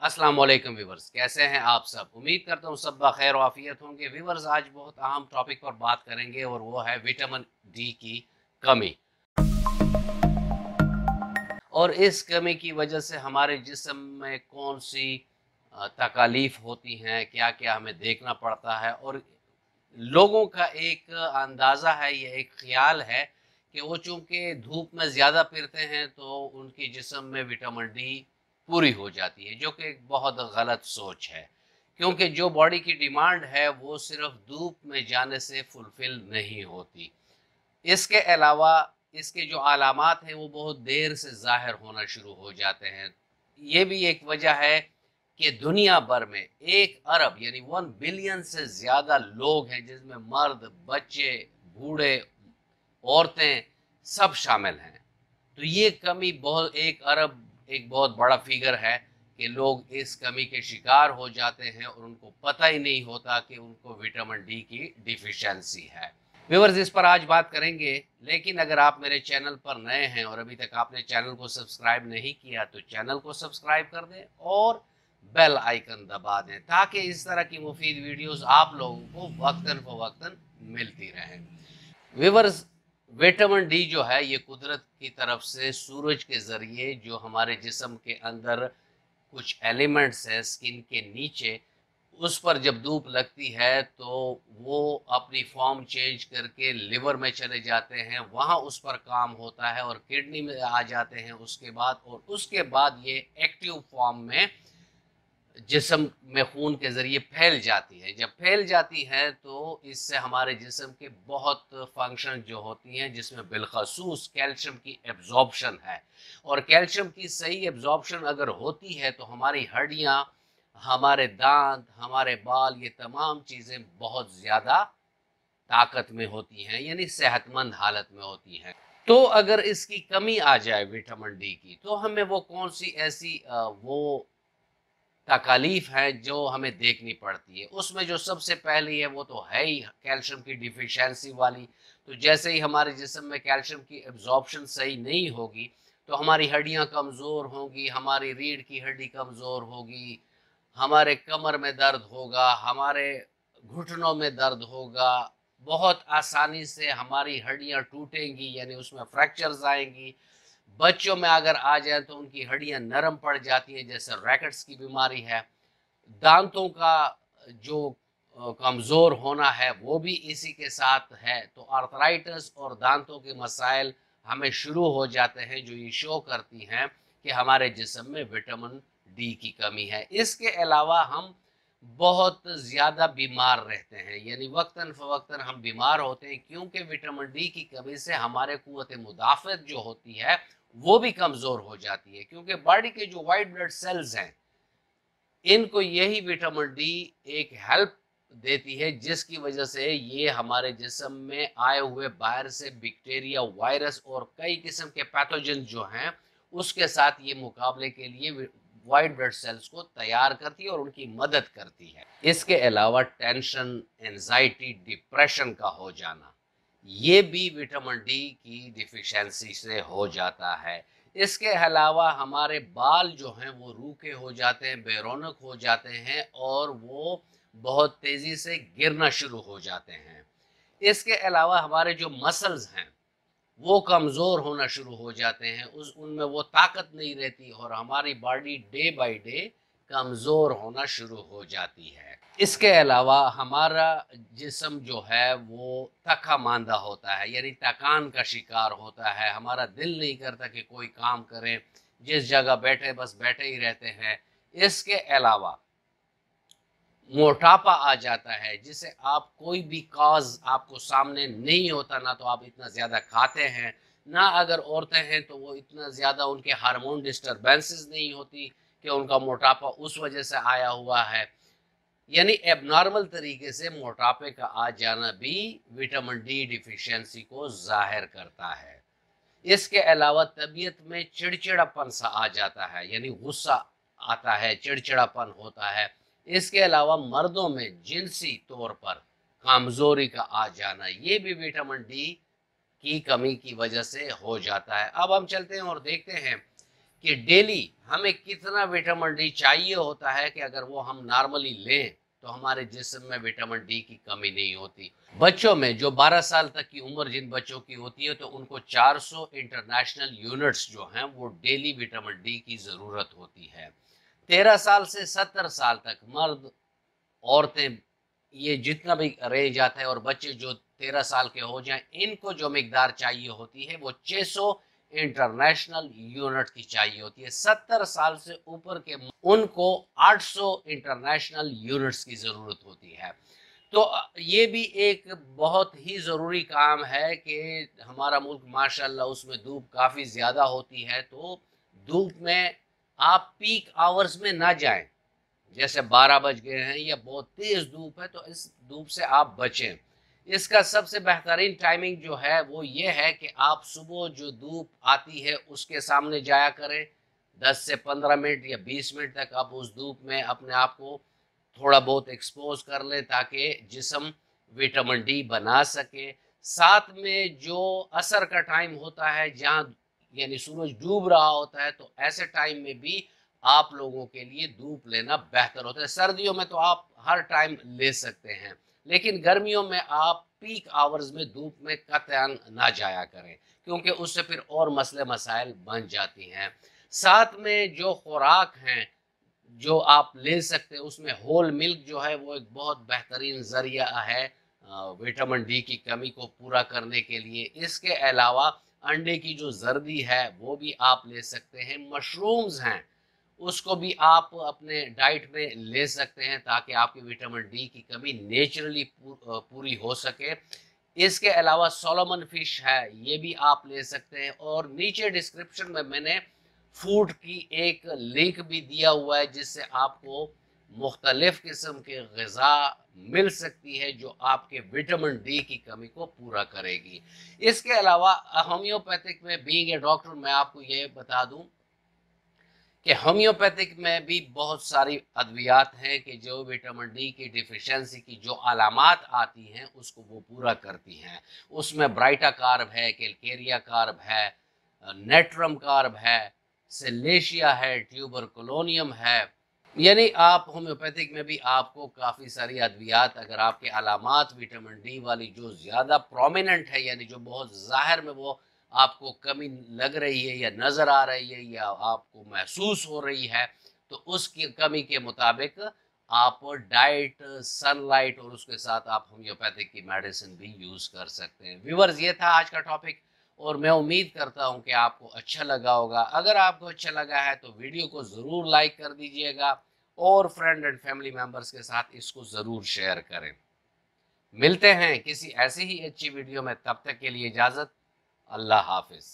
अस्सलाम वालेकुम व्यूवर्स, कैसे हैं आप सब। उम्मीद करता हूँ सब बखैर वाफियत होंगे। व्यूवर्स, आज बहुत अहम टॉपिक पर बात करेंगे और वो है विटामिन डी की कमी। और इस कमी की वजह से हमारे जिस्म में कौन सी तकालीफ होती हैं, क्या क्या हमें देखना पड़ता है। और लोगों का एक अंदाज़ा है, ये एक ख्याल है कि वो चूँकि धूप में ज़्यादा फिरते हैं तो उनकी जिस्म में विटामिन डी पूरी हो जाती है, जो कि एक बहुत गलत सोच है। क्योंकि जो बॉडी की डिमांड है वो सिर्फ धूप में जाने से फुलफिल नहीं होती। इसके अलावा इसके जो अलामात हैं वो बहुत देर से ज़ाहिर होना शुरू हो जाते हैं। ये भी एक वजह है कि दुनिया भर में 1 अरब यानी 1 बिलियन से ज़्यादा लोग हैं, जिसमें मर्द, बच्चे, बूढ़े, औरतें सब शामिल हैं। तो ये कमी बहुत 1 अरब एक बहुत बड़ा फिगर है कि लोग इस कमी के शिकार हो जाते हैं और उनको पता ही नहीं होता कि उनको विटामिन डी की डिफिशियंसी है। व्यूअर्स, इस पर आज बात करेंगे, लेकिन अगर आप मेरे चैनल पर नए हैं और अभी तक आपने चैनल को सब्सक्राइब नहीं किया तो चैनल को सब्सक्राइब कर दें और बेल आइकन दबा दें, ताकि इस तरह की मुफीद वीडियोस आप लोगों को वक्तन फवक्तन मिलती रहें। व्यूअर्स, विटामिन डी जो है ये कुदरत की तरफ से सूरज के ज़रिए जो हमारे जिस्म के अंदर कुछ एलिमेंट्स हैं स्किन के नीचे, उस पर जब धूप लगती है तो वो अपनी फॉर्म चेंज करके लिवर में चले जाते हैं, वहाँ उस पर काम होता है और किडनी में आ जाते हैं उसके बाद। और उसके बाद ये एक्टिव फॉर्म में जिस्म में खून के ज़रिए फैल जाती है। जब फैल जाती है तो इससे हमारे जिस्म के बहुत फंक्शन जो होती हैं, जिसमें बिलखसूस कैल्शियम की एब्जॉर्प्शन है। और कैल्शियम की सही एब्जॉर्प्शन अगर होती है तो हमारी हड्डियाँ, हमारे दांत, हमारे बाल, ये तमाम चीज़ें बहुत ज़्यादा ताकत में होती हैं, यानी सेहतमंद हालत में होती हैं। तो अगर इसकी कमी आ जाए विटामिन डी की, तो हमें वो कौन सी ऐसी वो तकालीफ है जो हमें देखनी पड़ती है। उसमें जो सबसे पहली है वो तो है ही कैल्शियम की डिफिशियंसी वाली। तो जैसे ही हमारे जिस्म में कैल्शियम की एब्जॉर्प्शन सही नहीं होगी तो हमारी हड्डियां कमज़ोर होंगी, हमारी रीढ़ की हड्डी कमज़ोर होगी, हमारे कमर में दर्द होगा, हमारे घुटनों में दर्द होगा, बहुत आसानी से हमारी हड्डियां टूटेंगी, यानी उसमें फ्रैक्चर्स आएंगी। बच्चों में अगर आ जाए तो उनकी हड्डियां नरम पड़ जाती हैं, जैसे रैकेट्स की बीमारी है। दांतों का जो कमज़ोर होना है वो भी इसी के साथ है। तो आर्थराइटिस और दांतों के मसाइल हमें शुरू हो जाते हैं, जो ये शो करती हैं कि हमारे जिस्म में विटामिन डी की कमी है। इसके अलावा हम बहुत ज़्यादा बीमार रहते हैं, यानी वक्तन फ़वक्तन हम बीमार होते हैं, क्योंकि विटामिन डी की कमी से हमारे क़ुव्वत मुदाफ़त जो होती है वो भी कमज़ोर हो जाती है। क्योंकि बॉडी के जो वाइट ब्लड सेल्स हैं, इनको यही विटामिन डी एक हेल्प देती है, जिसकी वजह से ये हमारे जिस्म में आए हुए बाहर से बैक्टीरिया, वायरस और कई किस्म के पैथोजन जो हैं उसके साथ ये मुकाबले के लिए वाइट ब्लड सेल्स को तैयार करती है और उनकी मदद करती है। इसके अलावा टेंशन, एंजाइटी, डिप्रेशन का हो जाना, ये भी विटामिन डी की डिफिशियंसी से हो जाता है। इसके अलावा हमारे बाल जो हैं वो रूखे हो जाते हैं, बेरौनक हो जाते हैं और वो बहुत तेज़ी से गिरना शुरू हो जाते हैं। इसके अलावा हमारे जो मसल्स हैं वो कमज़ोर होना शुरू हो जाते हैं, उनमें वो ताकत नहीं रहती और हमारी बॉडी डे बाय डे कमज़ोर होना शुरू हो जाती है। इसके अलावा हमारा जिस्म जो है वो थका मांदा होता है, यानी थकान का शिकार होता है। हमारा दिल नहीं करता कि कोई काम करें, जिस जगह बैठे बस बैठे ही रहते हैं। इसके अलावा मोटापा आ जाता है, जिसे आप कोई भी काज आपको सामने नहीं होता, ना तो आप इतना ज़्यादा खाते हैं, ना अगर औरतें हैं तो वो इतना ज़्यादा उनके हार्मोन डिस्टर्बेंसेस नहीं होती कि उनका मोटापा उस वजह से आया हुआ है। यानी एबनॉर्मल तरीके से मोटापे का आ जाना भी विटामिन डी डिफिशियंसी को जाहिर करता है। इसके अलावा तबीयत में चिड़चिड़ापन सा आ जाता है, यानी गुस्सा आता है, चिड़चिड़ापन होता है। इसके अलावा मर्दों में जिनसी तौर पर कमजोरी का आ जाना, ये भी विटामिन डी की कमी की वजह से हो जाता है। अब हम चलते हैं और देखते हैं कि डेली हमें कितना विटामिन डी चाहिए होता है कि अगर वो हम नॉर्मली लें तो हमारे जिस्म में विटामिन डी की कमी नहीं होती। बच्चों में जो 12 साल तक की उम्र जिन बच्चों की होती है तो उनको 400 इंटरनेशनल यूनिट्स जो हैं वो डेली विटामिन डी की ज़रूरत होती है। 13 साल से 70 साल तक मर्द, औरतें, ये जितना भी रेंज आता है, और बच्चे जो 13 साल के हो जाएं, इनको जो मिकदार चाहिए होती है वो 600 इंटरनेशनल यूनिट की चाहिए होती है। 70 साल से ऊपर के उनको 800 इंटरनेशनल यूनिट्स की ज़रूरत होती है। तो ये भी एक बहुत ही ज़रूरी काम है कि हमारा मुल्क माशाल्लाह उसमें धूप काफ़ी ज़्यादा होती है, तो धूप में आप पीक आवर्स में ना जाएं। जैसे 12 बज गए हैं या बहुत तेज धूप है तो इस धूप से आप बचें। इसका सबसे बेहतरीन टाइमिंग जो है वो ये है कि आप सुबह जो धूप आती है उसके सामने जाया करें। 10 से 15 मिनट या 20 मिनट तक आप उस धूप में अपने आप को थोड़ा बहुत एक्सपोज कर लें ताकि जिस्म विटामिन डी बना सके। साथ में जो असर का टाइम होता है जहाँ यानी सूरज डूब रहा होता है, तो ऐसे टाइम में भी आप लोगों के लिए धूप लेना बेहतर होता है। सर्दियों में तो आप हर टाइम ले सकते हैं, लेकिन गर्मियों में आप पीक आवर्स में धूप में कतई ना जाया करें क्योंकि उससे फिर और मसले मसाइल बन जाती हैं। साथ में जो खुराक हैं जो आप ले सकते हैं उसमें होल मिल्क जो है वो एक बहुत बेहतरीन ज़रिया है विटामिन डी की कमी को पूरा करने के लिए। इसके अलावा अंडे की जो जर्दी है वो भी आप ले सकते हैं। मशरूम्स हैं उसको भी आप अपने डाइट में ले सकते हैं ताकि आपकी विटामिन डी की कमी नेचुरली पूरी हो सके। इसके अलावा सोलोमन फिश है, ये भी आप ले सकते हैं। और नीचे डिस्क्रिप्शन में मैंने फूड की एक लिंक भी दिया हुआ है जिससे आपको मुख्तलिफ किस्म के ग़िज़ा मिल सकती है जो आपके विटामिन डी की कमी को पूरा करेगी। इसके अलावा होम्योपैथिक में बीइंग ए डॉक्टर मैं आपको ये बता दूं कि होम्योपैथिक में भी बहुत सारी अद्वियात हैं कि जो विटामिन डी की डिफिशियंसी की जो अलामात आती हैं उसको वो पूरा करती हैं। उसमें ब्राइटा कार्ब है, कैलकेरिया कार्ब है, नेट्रम कार्ब है, सेलेशिया है, ट्यूबरकुलोनियम है। यानी आप होम्योपैथिक में भी आपको काफ़ी सारी अद्वियात, अगर आपके अलामात विटामिन डी वाली जो ज़्यादा प्रोमिनेंट है यानी जो बहुत ज़ाहिर में वो आपको कमी लग रही है या नज़र आ रही है या आपको महसूस हो रही है, तो उसकी कमी के मुताबिक आप डाइट, सनलाइट और उसके साथ आप होम्योपैथिक की मेडिसिन भी यूज़ कर सकते हैं। व्यूअर्स, ये था आज का टॉपिक और मैं उम्मीद करता हूं कि आपको अच्छा लगा होगा। अगर आपको अच्छा लगा है तो वीडियो को ज़रूर लाइक कर दीजिएगा और फ्रेंड एंड फैमिली मेम्बर्स के साथ इसको ज़रूर शेयर करें। मिलते हैं किसी ऐसी ही अच्छी वीडियो में, तब तक के लिए इजाज़त। अल्लाह हाफिज़।